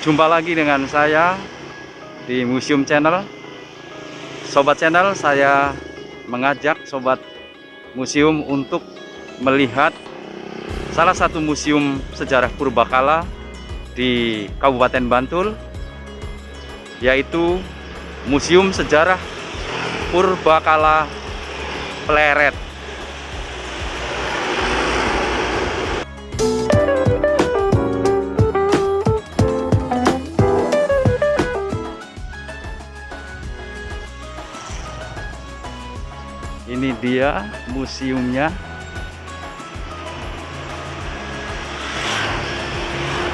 Jumpa lagi dengan saya di Museum Channel. Sobat Channel, saya mengajak Sobat Museum untuk melihat salah satu museum sejarah purbakala di Kabupaten Bantul, yaitu Museum Sejarah Purbakala Pleret. Ini dia museumnya.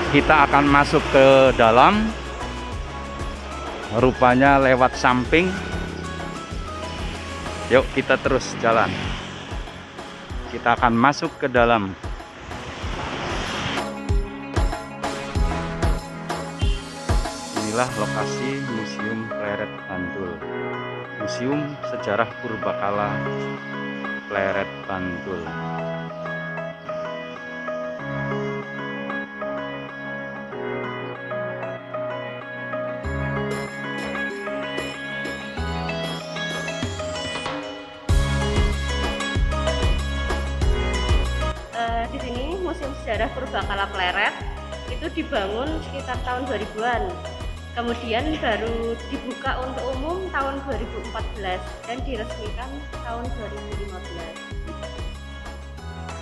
Kita akan masuk ke dalam. Rupanya lewat samping. Yuk kita terus jalan. Kita akan masuk ke dalam. Inilah lokasi Museum Pleret Bantul. Museum Sejarah Purbakala Pleret Bantul. Di sini Museum Sejarah Purbakala Pleret itu dibangun sekitar tahun 2000-an. Kemudian baru dibuka untuk umum tahun 2014 dan diresmikan tahun 2015.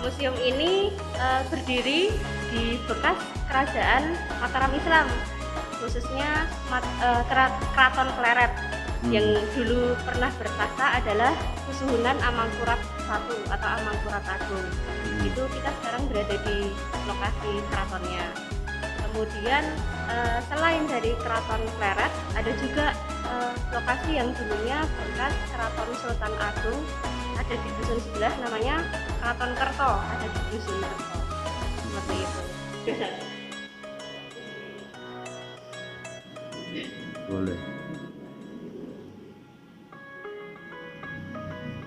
Museum ini berdiri di bekas kerajaan Mataram Islam, khususnya Keraton Pleret yang dulu pernah bertahta adalah Kesuhunan Amangkurat I atau Amangkurat Agung. Itu kita sekarang berada di lokasi keratonnya. Kemudian selain dari Keraton Pleret, ada juga lokasi yang dulunya bekas Keraton Sultan Agung, ada di dusun sebelah namanya Keraton Kerto, ada di dusun Kerto. Seperti itu. Boleh.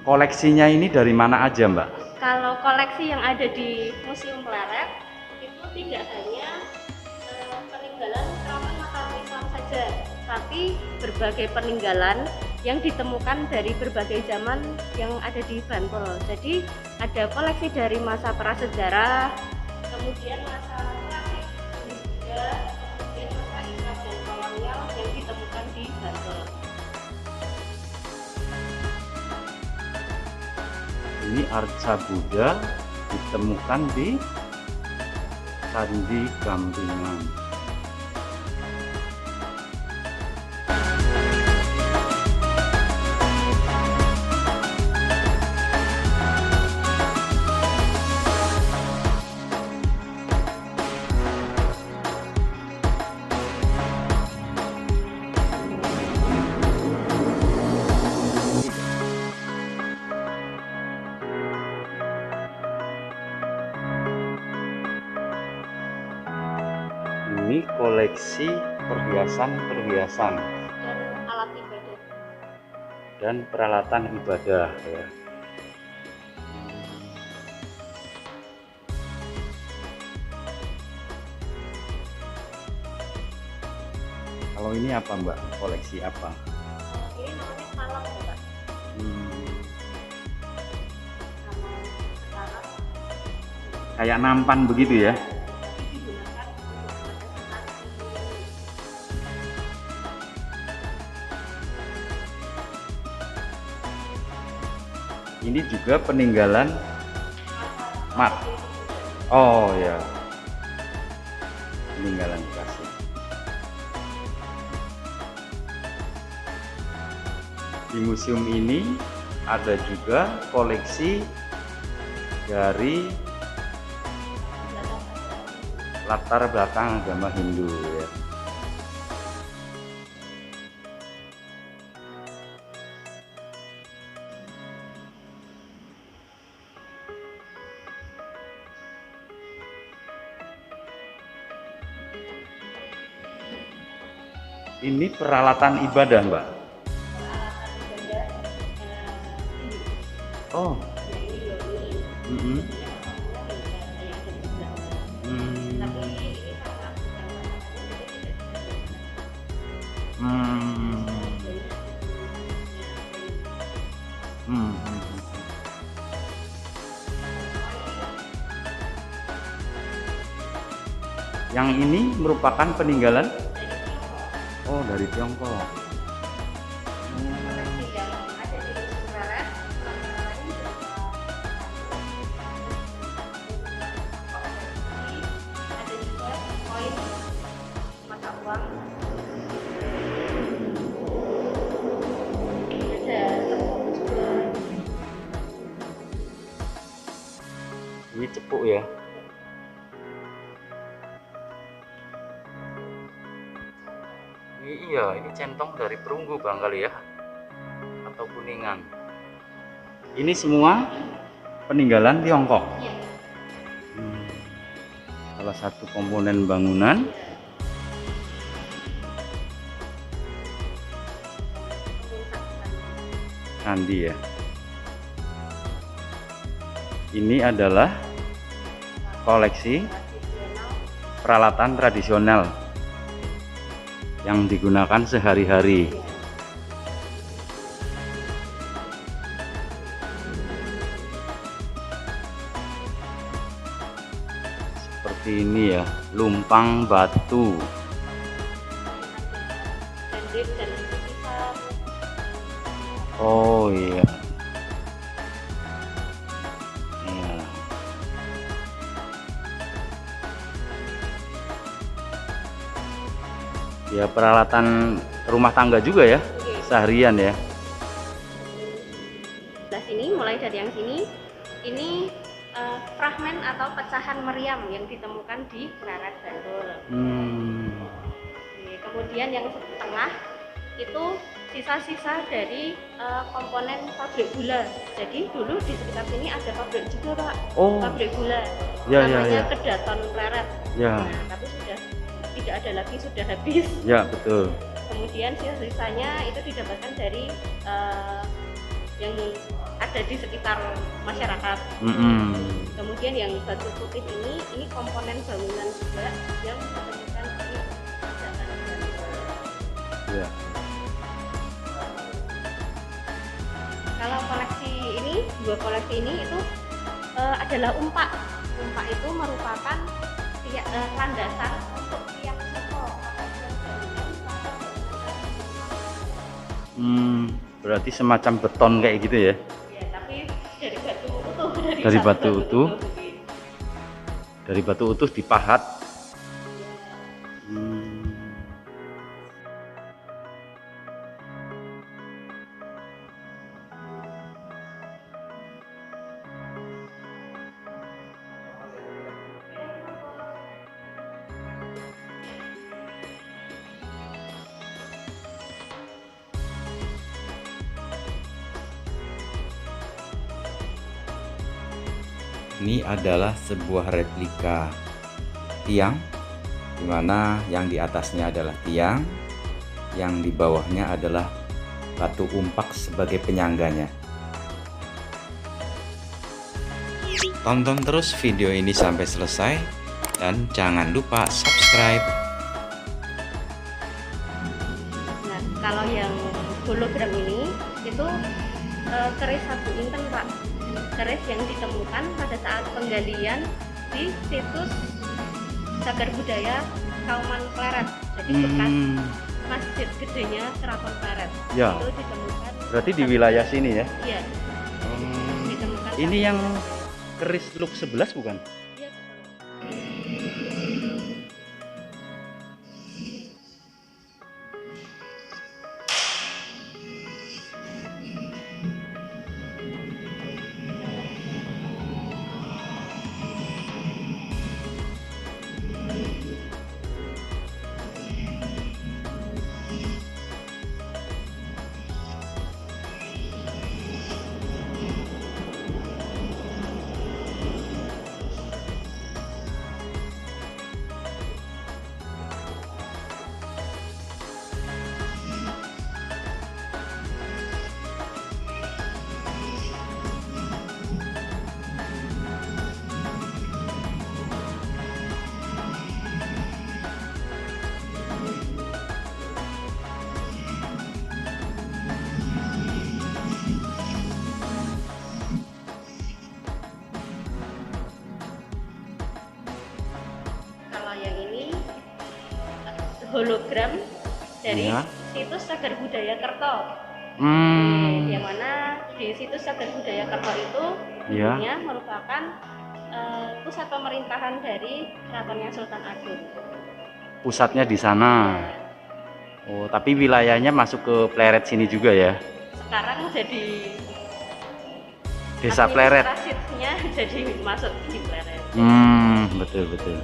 Koleksinya ini dari mana aja, Mbak? Kalau koleksi yang ada di Museum Pleret itu tidak hanya peninggalan Keraton Mataram Islam saja, tapi berbagai peninggalan yang ditemukan dari berbagai zaman yang ada di Bantul. Jadi ada koleksi dari masa prasejarah, kemudian masa klasik, juga kemudian masa Islam dan kolonial yang ditemukan di Bantul. Ini arca Buddha ditemukan di Candi Gampingan. Ini koleksi perhiasan Dan alat ibadah. dan peralatan ibadah ya. Kalau ini apa, Mbak? Koleksi apa? Ini namanya malam, Pak. Nama sekarang Kayak nampan begitu ya. digunakan untuk representasi. Ini juga peninggalan mat. Oh ya. Peninggalan klasik. Di museum ini ada juga koleksi dari latar belakang agama Hindu ya. Ini peralatan ibadah, Mbak. Peralatan ibadah Hindu. Oh. Yang ini Mm-mm. tapi ini karena bukan Yang ini merupakan peninggalan oh dari Tiongkok. Koleksi yang ada di Khusus Pleret antara lain ada juga koin mata uang, ada tepung juga. Ini cepuk ya. Iya, ini centong dari Perunggu barangkali ya, atau Kuningan. Ini semua peninggalan Tiongkok. Iya. Salah satu komponen bangunan. Candi ya. Ini adalah koleksi peralatan tradisional yang digunakan sehari-hari. Seperti ini ya, lumpang batu. Oh iya. Iya. Ya peralatan rumah tangga juga ya, seharian ya. Sebelah sini, mulai dari yang sini, ini fragmen atau pecahan meriam yang ditemukan di Pleret Bantul. Kemudian yang tengah itu sisa-sisa dari komponen pabrik gula. Jadi dulu di sekitar sini ada pabrik juga, Pak. Oh. Pabrik gula. Ya, namanya ya. Kedaton Pleret. Ya. Nah, tapi sudah tidak ada lagi, sudah habis. Ya betul. Kemudian sisa-sisanya itu didapatkan dari yang ada di sekitar masyarakat. Kemudian yang batu putih ini komponen bangunan juga yang ditemukan di Kerajaan Bantul. Ya. Kalau koleksi ini, dua koleksi ini itu adalah umpak. Umpak itu merupakan landasan untuk tiang soko atau tiang bangunan. Berarti semacam beton kayak gitu ya? Ya, tapi dari batu utuh. Dari batu utuh. Dari batu utuh dipahat. Ini adalah sebuah replika tiang, dimana yang di atasnya adalah tiang, yang di bawahnya adalah batu umpak sebagai penyangganya. Tonton terus video ini sampai selesai dan jangan lupa subscribe. Nah, kalau yang hologram ini itu keris satu inten, Pak. Keris yang ditemukan pada saat penggalian di situs Cagar Budaya Kauman Pleret. Jadi bekas masjid gedenya Keraton Pleret. Ya. Itu ditemukan. Berarti di wilayah sini ya? Iya. Ditemukan. Ini yang keris Luk 11 bukan? Iya, betul. hologram dari Iya. situs Cagar Budaya Kerto. Yang mana di situs Cagar Budaya Kerto itu Iya. dulunya merupakan pusat pemerintahan dari Keratonnya Sultan Agung. Pusatnya di sana. Oh, tapi wilayahnya masuk ke Pleret sini juga ya? Sekarang jadi Desa Pleret. administrasinya jadi masuk di Pleret. Betul betul.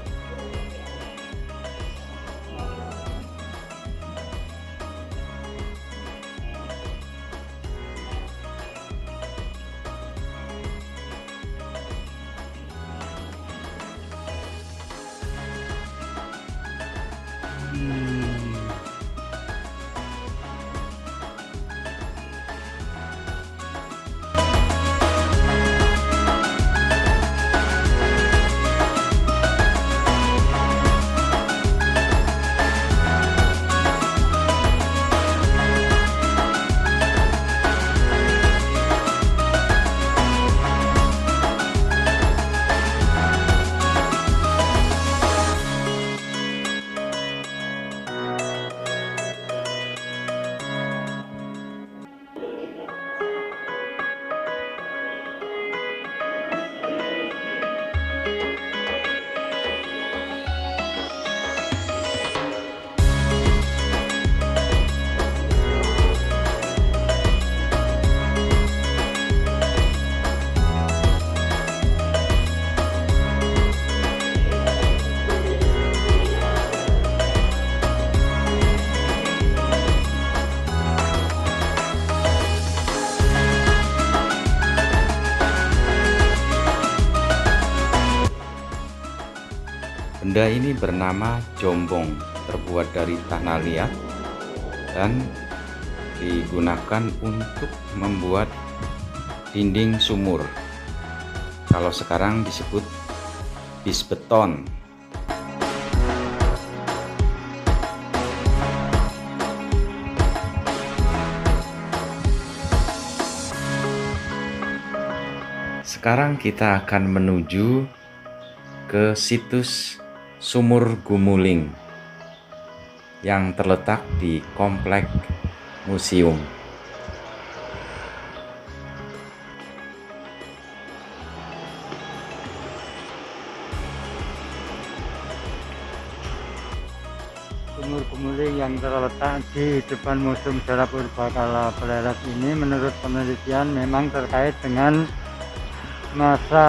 Benda ini bernama jombong, terbuat dari tanah liat dan digunakan untuk membuat dinding sumur. Kalau sekarang disebut bisbeton. Sekarang kita akan menuju ke situs Sumur Gumuling yang terletak di komplek museum. Sumur Gumuling yang terletak di depan Museum Sejarah Purbakala Pleret ini menurut penelitian memang terkait dengan masa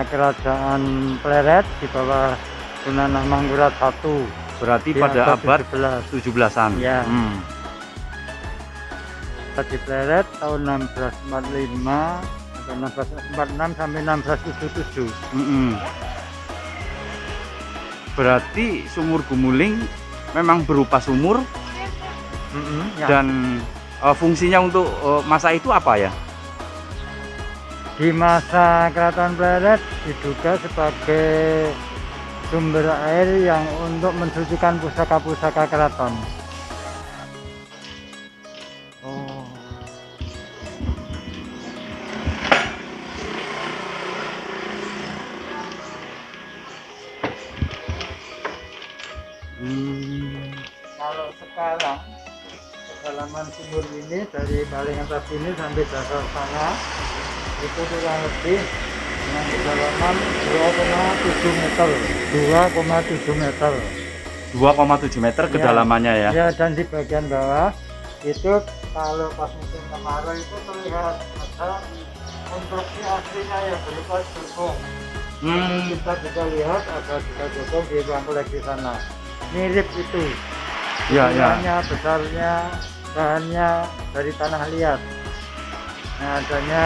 kerajaan Pleret di bawah Sunan Amangkurat I. Berarti di pada abad 17. 17-an. Ya. Di Pleret tahun 1645 atau 1646 sampai 1677. Berarti Sumur Gumuling memang berupa sumur Ya. dan fungsinya untuk masa itu apa ya? Di masa Keraton Pleret diduga sebagai sumber air yang untuk mensucikan pusaka-pusaka keraton. Oh. Kalau sekarang kedalaman sumur ini dari paling atas ini sampai dasar sana itu kurang lebih dengan kedalaman 2,7 meter. 2,7 meter kedalamannya ya? Ya, dan di bagian bawah itu kalau pas musim kemarau itu terlihat ada konstruksi aslinya yang berupa jokong. Kita bisa lihat ada juga jokong di ruang koleksi sana. Mirip itu. Ya, ya. Ukurannya, besarnya, bahannya dari tanah liat. Nah, adanya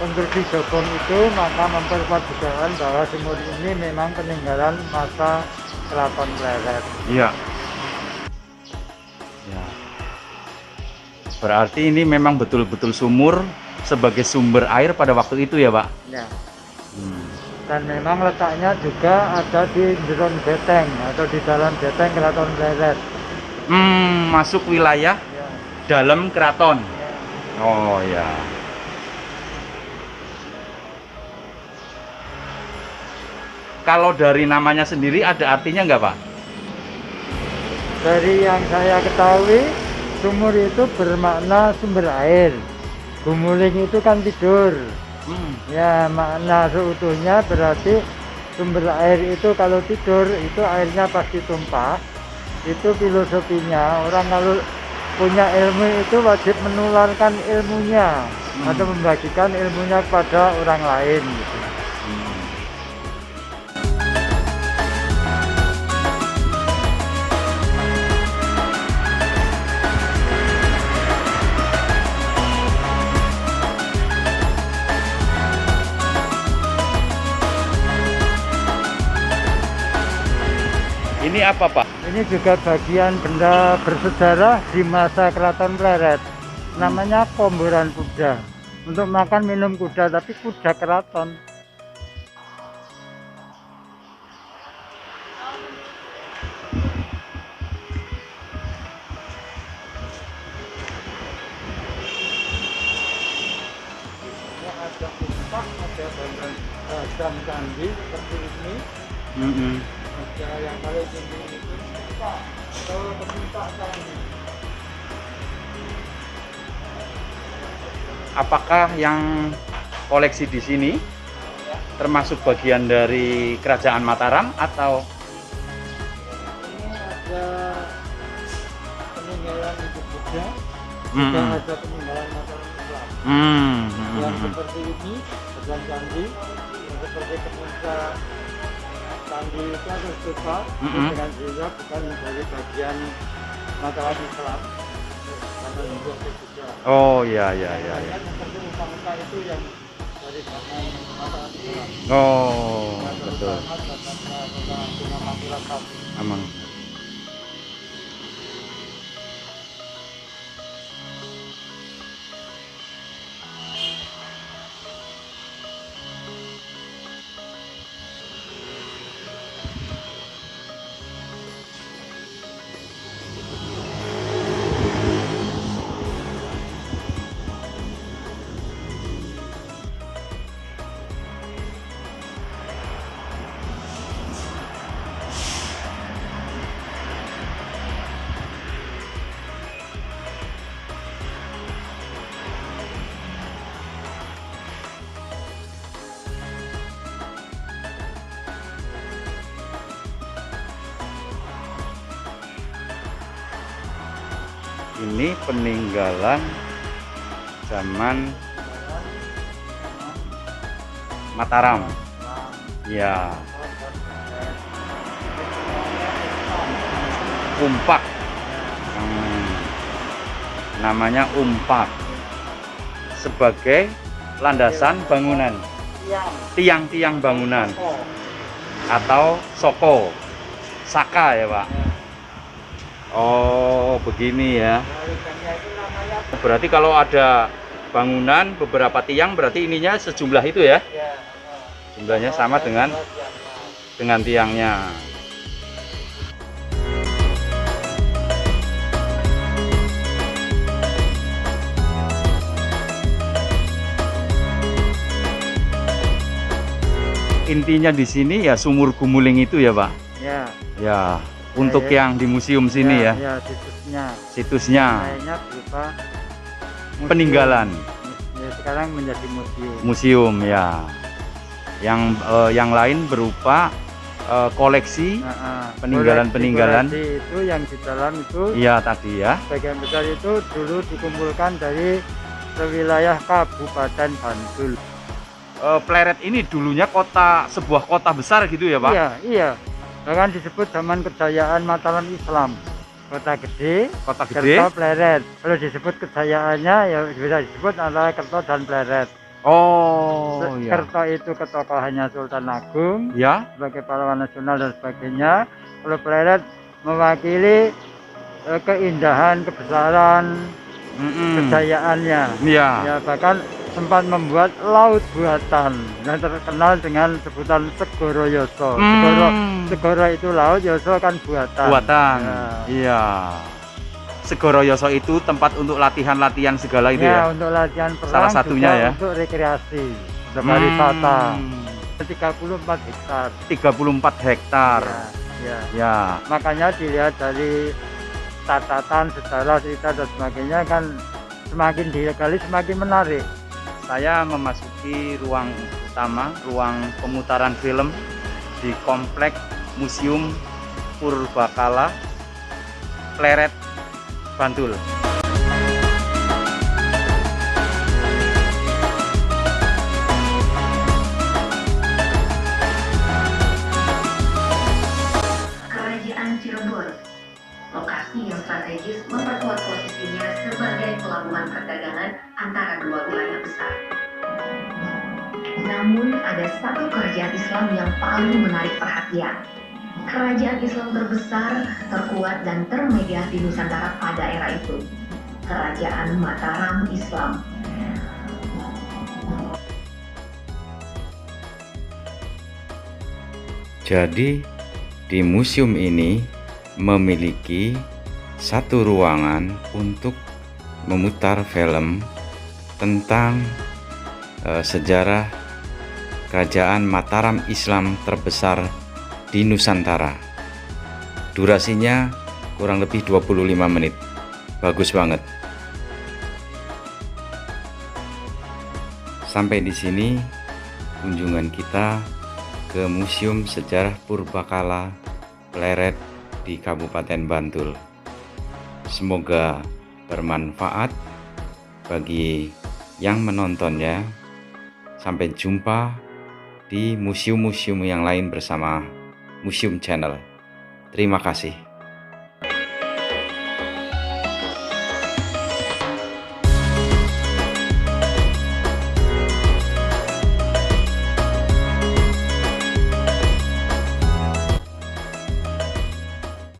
konstruksi jokong itu maka memperkuat dugaan bahwa sumur ini memang peninggalan masa Keraton Pleret. Iya. Ya. Berarti ini memang betul-betul sumur sebagai sumber air pada waktu itu ya, Pak? Ya. Dan memang letaknya juga ada di jeron beteng atau di dalam beteng Keraton Pleret. Masuk wilayah Ya. dalam keraton. Ya. Oh ya. Kalau dari namanya sendiri ada artinya nggak, Pak? Dari yang saya ketahui, sumur itu bermakna sumber air. Gumuling itu kan tidur. Ya, makna seutuhnya berarti sumber air itu kalau tidur itu airnya pasti tumpah. Itu filosofinya, orang kalau punya ilmu itu wajib menularkan ilmunya atau membagikan ilmunya kepada orang lain gitu. Ini apa, Pak? Ini juga bagian benda bersejarah di masa Keraton Pleret. Namanya komboran kuda. Untuk makan minum kuda, tapi kuda keraton. Ada umpak, ada bangunan candi seperti ini. Ada yang paling tinggi itu umpak atau penumpang candi. Apakah yang koleksi di sini termasuk bagian dari Kerajaan Mataram atau? Ini ada peninggalan Ibu Buddha, Mm-mm. juga ada peninggalan Mataram Islam. Yang seperti ini, bagian candi, yang seperti penumpang candi itu harus stupa dengan juga bukan dari bagian Mataram Islam. Karena juga juga. Oh ya ya ya. Yang seperti muka-muka itu yang dari bagian Mataram Islam. Oh betul. Emang. Ini peninggalan zaman Mataram. Ya. Umpak. Namanya umpak. Sebagai landasan bangunan. Tiang-tiang bangunan. Atau soko. Saka ya, Pak. Oh, begini ya. Berarti kalau ada bangunan beberapa tiang berarti ininya sejumlah itu ya? Jumlahnya sama dengan tiangnya. Intinya di sini ya sumur Gumuling itu ya, Pak? Ya. Ya. Untuk yang di museum sini ya? Ya, situsnya. Situsnya. Kayaknya berupa museum. Peninggalan. Ya, sekarang menjadi museum. Museum ya. Yang lain berupa koleksi peninggalan-peninggalan. Itu yang di dalam itu. Iya tadi ya. Bagian besar itu dulu dikumpulkan dari wilayah Kabupaten Bantul. Pleret ini dulunya sebuah kota besar gitu ya, Pak? Iya, iya. Bahkan disebut zaman kejayaan Mataram Islam. Kota gede, Kerto, Pleret. Kalau disebut kejayaannya ya bisa disebut antara Kerto dan Pleret. Oh, iya. Kerto itu ketokohannya Sultan Agung, Ya. sebagai pahlawan nasional dan sebagainya. Kalau Pleret mewakili keindahan, kebesaran, kejayaannya. Iya. Ya, bahkan sempat membuat laut buatan yang terkenal dengan sebutan Segoro Yoso. Segoro itu laut, Yoso kan buatan. Ya. Iya. Segoro Yoso itu tempat untuk latihan-latihan segala itu ya? Untuk latihan perang. Salah satunya juga ya? Untuk rekreasi, untuk pariwisata. 34 hektar. 34 hektar. Ya. Ya. Makanya dilihat dari catatan, sejarah, cerita dan sebagainya kan semakin digali semakin menarik. Saya memasuki ruang utama, ruang pemutaran film di komplek Museum Purbakala, Pleret, Bantul. Kerajaan Cirebon, lokasi yang strategis memperkuat posisinya sebagai pelabuhan perdagangan antara dua wilayah besar. Namun ada satu kerajaan Islam yang paling menarik perhatian. Kerajaan Islam terbesar, terkuat dan termegah di Nusantara pada era itu. Kerajaan Mataram Islam. Jadi di museum ini memiliki satu ruangan untuk memutar film tentang sejarah kerajaan Mataram Islam terbesar di Nusantara. Durasinya kurang lebih 25 menit. Bagus banget. Sampai di sini kunjungan kita ke Museum Sejarah Purbakala Pleret di Kabupaten Bantul. Semoga bermanfaat bagi yang menontonnya. Sampai jumpa di museum-museum yang lain bersama Museum Channel. Terima kasih.